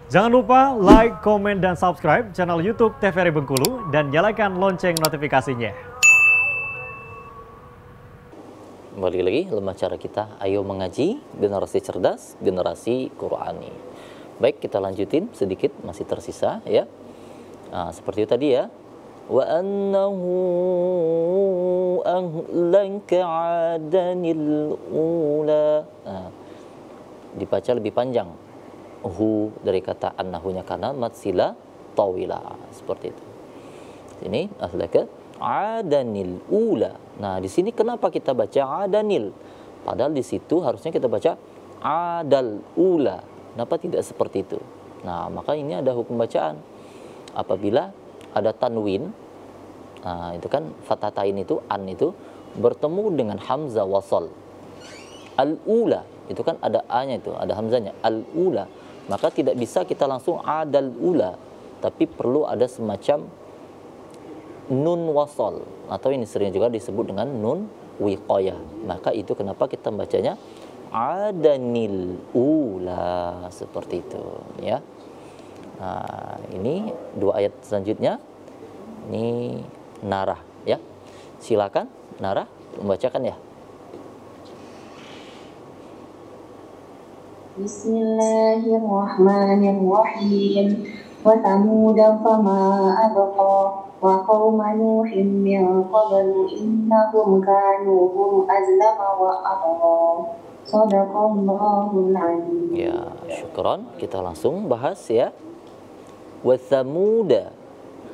Jangan lupa like, komen, dan subscribe channel YouTube TVRI Bengkulu dan nyalakan lonceng notifikasinya. Kembali lagi lemah cara kita, ayo mengaji, generasi cerdas, generasi Qurani. Baik, kita lanjutin sedikit, masih tersisa ya. Nah, seperti itu tadi ya. Wa annahu ahlanka adanil ula. Nah, dibaca lebih panjang. Hu dari kata annahunya karena mad sila tawila, seperti itu. Ini ahlaka adanil ula. Nah, di sini kenapa kita baca adanil? Padahal di situ harusnya kita baca adal ula. Kenapa tidak seperti itu? Nah, maka ini ada hukum bacaan. Apabila ada tanwin, nah itu kan fathatain itu, an itu bertemu dengan hamzah wasal. Al-ula, itu kan ada a-nya itu, ada hamzahnya, al-ula. Maka tidak bisa kita langsung adal ula, tapi perlu ada semacam nun wasal, atau ini sering juga disebut dengan nun wiqayah. Maka itu kenapa kita bacanya adanil ula, seperti itu ya. Nah, ini dua ayat selanjutnya ini Narah ya. Silakan Narah membacakan ya. Bismillahirrahmanirrahim. Wa thamuda fama abqa wa qauma nuhin min qablu innahum kanu hum azlama wa atgha. Shadaqallahul azim. Ya, syukron. Kita langsung bahas ya. Wa thamuda.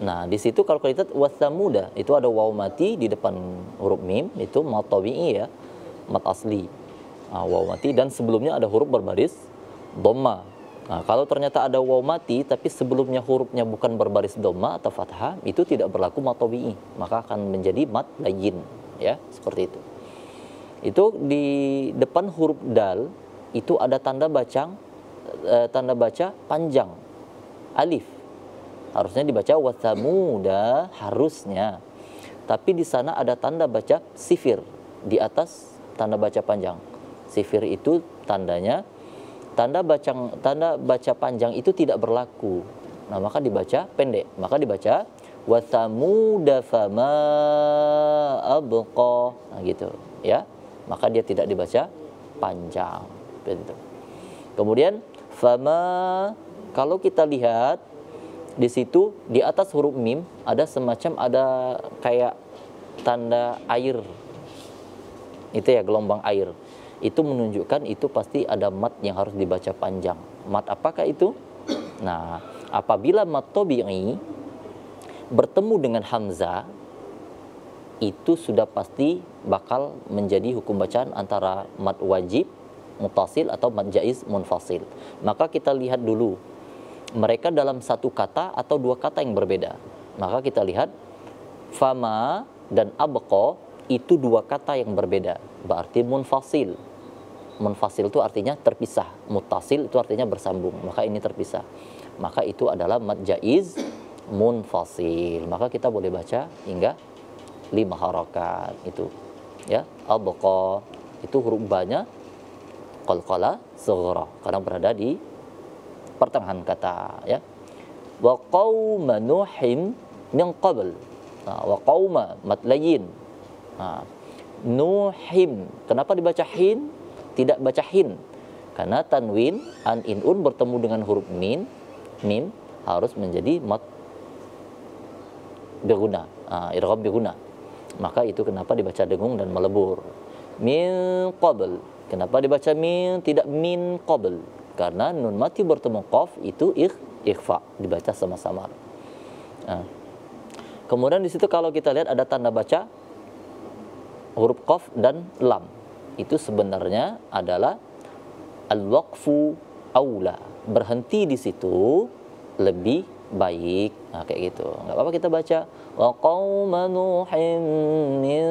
Nah, di situ kalau kita lihat wa thamuda itu ada waw mati di depan huruf mim, itu mad tabi'i ya, mad asli. Nah, waw mati dan sebelumnya ada huruf berbaris dhamma. Nah, kalau ternyata ada waw mati tapi sebelumnya hurufnya bukan berbaris dhamma atau fathah, itu tidak berlaku mad tabi'i, maka akan menjadi mad layyin ya, seperti itu. Itu di depan huruf dal itu ada tanda baca panjang alif. Harusnya dibaca wa thamuda harusnya. Tapi di sana ada tanda baca sifir di atas tanda baca panjang. Sifir itu tandanya tanda baca panjang itu tidak berlaku. Nah, maka dibaca pendek. Maka dibaca wa thamuda fama abqa. Nah, gitu ya. Maka dia tidak dibaca panjang. Begitu. Kemudian fama, kalau kita lihat di situ di atas huruf mim ada semacam ada kayak tanda air. Itu ya, gelombang air. Itu menunjukkan itu pasti ada mad yang harus dibaca panjang. Mad apakah itu? Nah, apabila mad tabi'i bertemu dengan hamzah, itu sudah pasti bakal menjadi hukum bacaan antara mad wajib muttasil atau mad jaiz munfasil. Maka kita lihat dulu mereka dalam satu kata atau dua kata yang berbeda. Maka kita lihat fama dan abqa itu dua kata yang berbeda, berarti munfasil. Munfasil itu artinya terpisah, muttasil itu artinya bersambung. Maka ini terpisah. Maka itu adalah mad jaiz munfasil. Maka kita boleh baca hingga 5 harakat itu. Ya, abqa itu huruf ba-nya qalqalah sughra karena berada di pertengahan kata ya. Wa qauma nuhin min qabl. Nah, wa qauma mad layyin. Nah, nuhim. Kenapa dibaca hin? Tidak baca hin. Karena tanwin an in un bertemu dengan huruf mim harus menjadi mad biguna. Idgham biguna. Maka itu kenapa dibaca dengung dan melebur. Min qabl. Kenapa dibaca min tidak min qabl? Karena nun mati bertemu qaf itu ikhfa, dibaca sama-sama. Nah, kemudian di situ kalau kita lihat ada tanda baca huruf qaf dan lam. Itu sebenarnya adalah al-waqfu aula. Berhenti di situ lebih baik. Nah, kayak gitu. Enggak apa-apa kita baca wa qauma nuhin min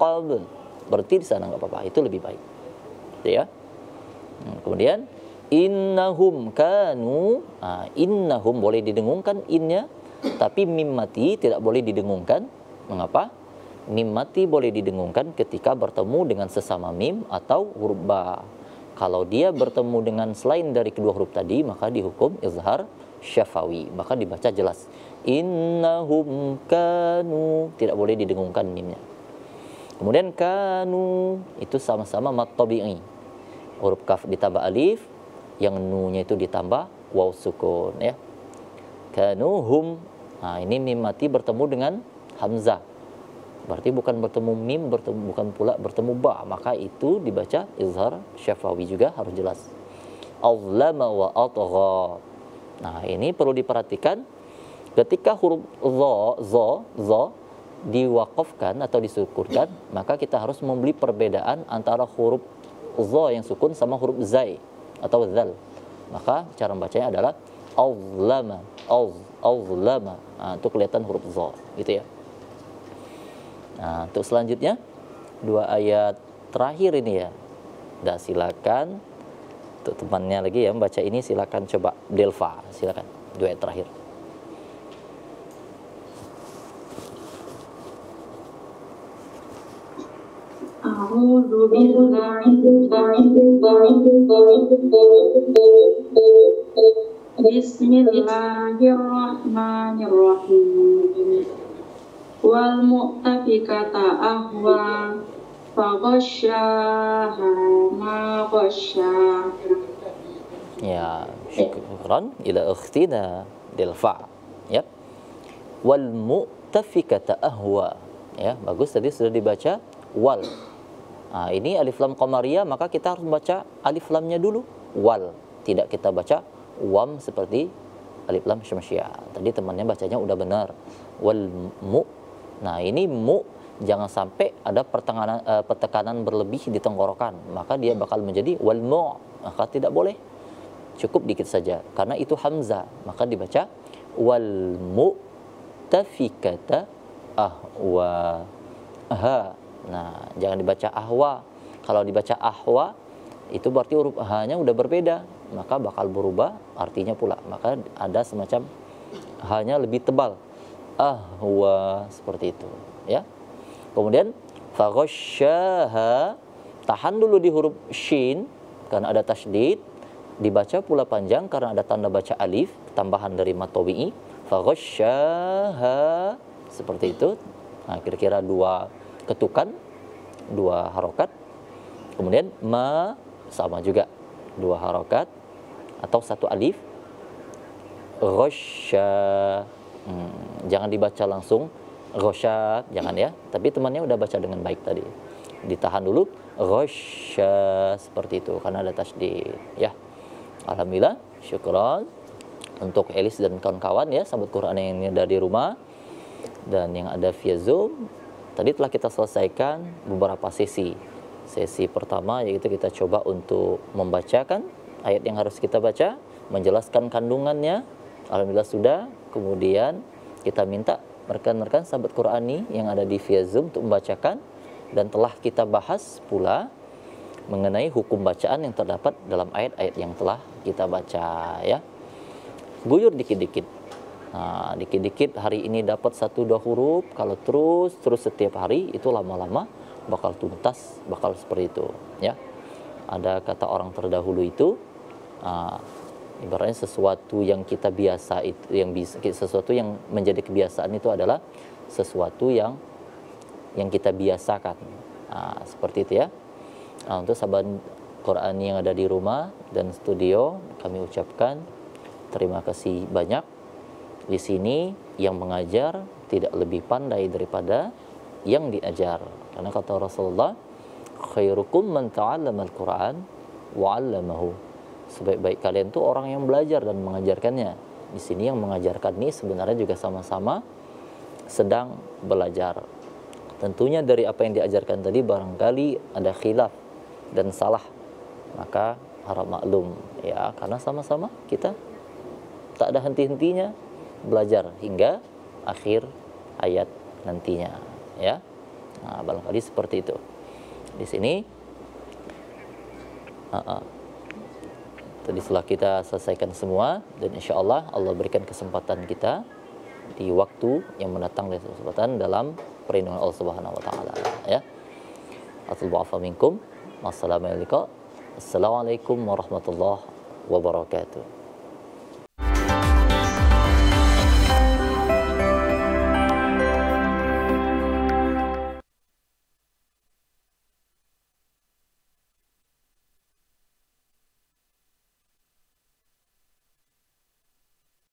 qabl. Berhenti di sana enggak apa-apa, itu lebih baik. Ya. Kemudian innahum kanu, innahum boleh didengungkan innya, tapi mim mati tidak boleh didengungkan. Mengapa? Mim mati boleh didengungkan ketika bertemu dengan sesama mim atau huruf ba. Kalau dia bertemu dengan selain dari kedua huruf tadi, maka dihukum izhar syafawi, maka dibaca jelas. Innahum kanu, tidak boleh didengungkan mimnya. Kemudian kanu itu sama-sama mat tabi'i. Huruf kaf ditambah alif, yang nu-nya itu ditambah waw sukun ya. Kanu hum. Nah, ini mim mati bertemu dengan hamzah. Berarti bukan bertemu mim, bukan pula bertemu ba, maka itu dibaca izhar syafawi juga harus jelas. Azlama wa atgha. Nah, ini perlu diperhatikan ketika huruf za diwaqafkan atau disukunkan, maka kita harus membeli perbedaan antara huruf za yang sukun sama huruf zai atau zal. Maka cara membacanya adalah azlama, azlama. Nah, itu kelihatan huruf za gitu ya. Nah, untuk selanjutnya 2 ayat terakhir ini ya. Dah, silakan untuk temannya lagi ya membaca ini, silakan coba Delva, silakan 2 ayat terakhir. A'udzu billahi Bismillahirrahmanirrahim. Wal mu'tafikata ahwa faghasyaha ma ghasya. Ya, syukran ila ukhtina Delva. Ya. Wal mu'tafikata ahwa. Ya, bagus tadi sudah dibaca wal. Nah, ini alif lam qamariyah, maka kita harus membaca alif lamnya dulu, wal. Tidak kita baca wam seperti alif lam syamsiyah. Tadi temannya bacanya udah benar. Wal mu. Nah, ini mu jangan sampai ada pertekanan berlebih di tenggorokan, maka dia bakal menjadi wal mu. Maka tidak boleh. Cukup dikit saja karena itu hamzah, maka dibaca wal mu'tafikata ahwa. Aha. Nah, jangan dibaca ahwa. Kalau dibaca ahwa itu berarti huruf h-nya udah berbeda, maka bakal berubah artinya pula. Maka ada semacam h-nya lebih tebal. Ahwa, seperti itu, ya. Kemudian faghasyaha, tahan dulu di huruf shin karena ada tasydid, dibaca pula panjang karena ada tanda baca alif tambahan dari mat tabi'i. Faghasyaha, seperti itu. Nah, kira-kira 2 ketukan, 2 harokat. Kemudian ma sama juga 2 harokat atau 1 alif. Ghasya, jangan dibaca langsung ghasya, jangan ya. Tapi temannya udah baca dengan baik tadi. Ditahan dulu ghasya, seperti itu karena ada tasydid ya. Alhamdulillah, syukran untuk Elis dan kawan-kawan ya, sahabat Quran yang ada di rumah dan yang ada via Zoom. Tadi telah kita selesaikan beberapa sesi. Sesi pertama yaitu kita coba untuk membacakan ayat yang harus kita baca, menjelaskan kandungannya. Alhamdulillah sudah. Kemudian kita minta rekan-rekan sahabat Qurani yang ada di via Zoom untuk membacakan, dan telah kita bahas pula mengenai hukum bacaan yang terdapat dalam ayat-ayat yang telah kita baca ya. Guyur dikit-dikit. Nah, dikit-dikit hari ini dapat 1-2 huruf, kalau terus setiap hari itu lama-lama bakal tuntas, bakal seperti itu ya. Ada kata orang terdahulu itu, ibaratnya sesuatu yang kita biasa itu, sesuatu yang menjadi kebiasaan itu adalah sesuatu yang kita biasakan. Seperti itu ya. Untuk sahabat Quran yang ada di rumah dan studio, kami ucapkan terima kasih banyak. Di sini yang mengajar tidak lebih pandai daripada yang diajar. Karena kata Rasulullah, khairukum man ta'allama al-Quran wa 'allamahu. Sebaik-baik kalian itu orang yang belajar dan mengajarkannya. Di sini yang mengajarkan ini sebenarnya juga sama-sama sedang belajar. Tentunya dari apa yang diajarkan tadi barangkali ada khilaf dan salah, maka harap maklum ya, karena sama-sama kita tak ada henti-hentinya belajar hingga akhir ayat nantinya ya. Nah, barangkali seperti itu. Di sini tadi setelah kita selesaikan semua, dan insya Allah Allah berikan kesempatan kita di waktu yang mendatang dan kesempatan dalam perlindungan Allah Subhanahu wa taala ya. Atul wa'afa minkum. Wassalamualaikum Assalamualaikum warahmatullahi wabarakatuh.